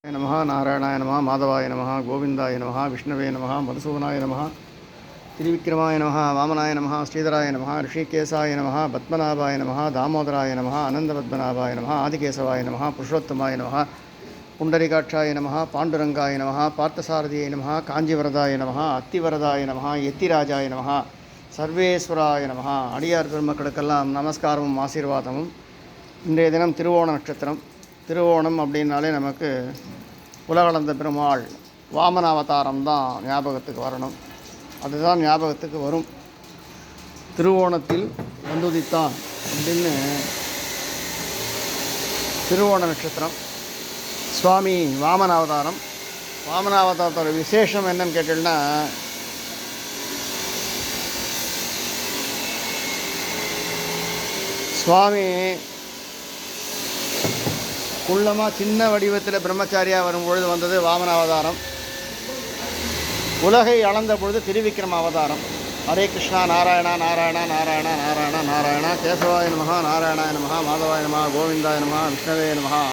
நமஹ நாராயணாய நமஹ மாதவாய நமஹ கோவிந்தாய நமஹ விஷ்ணவே நமஹ மதுசூதனாய நமஹ திரிவிக்ரமாய நமஹ வாமனாய நமஹ ஸ்ரீதராய நமஹ ரிஷிகேசாய நமஹ பத்மநாபாய நமஹ தாமோதராய நமஹ அனந்தபத்மநாபாய நமஹ ஆதிகேசவாய நமஹ புருஷோத்தமாய நமஹ புண்டரிகாட்சாய நமஹ பாண்டுரங்காய நமஹ பார்த்தசாரதியை நமஹ காஞ்சிவரதாய நமஹ அத்திவரதாய நமஹ எத்திராஜாய நமஹ சர்வேஸ்வராய நமஹ. அடியார் பெருமக்களுக்கெல்லாம் நமஸ்காரமும் ஆசீர்வாதமும். இன்றைய தினம் திருவோண நட்சத்திரம். திருவோணம் அப்படின்னாலே நமக்கு உலகளந்த பெருமாள் வாமன அவதாரம் தான் ஞாபகத்துக்கு வரணும். அதுதான் ஞாபகத்துக்கு வரும். திருவோணத்தில் வந்துதித்தான் அப்படின்னு திருவோண நட்சத்திரம். சுவாமி வாமன அவதாரம். வாமன அவதாரத்தோட விசேஷம் என்னன்னு கேட்டீங்கன்னா, சுவாமி குள்ளமாக சின்ன வடிவத்தில் பிரம்மச்சாரியாக வரும்பொழுது வந்தது வாமன அவதாரம். உலகை அளந்த பொழுது திருவிக்ரம அவதாரம். ஹரே கிருஷ்ணா. நாராயணா நாராயணா நாராயணா நாராயணா நாராயணா. கேசவாய நமஹ நாராயணாய நமஹ மாதவாய நமஹ கோவிந்தாய நமஹ விஷ்ணவே நமஹ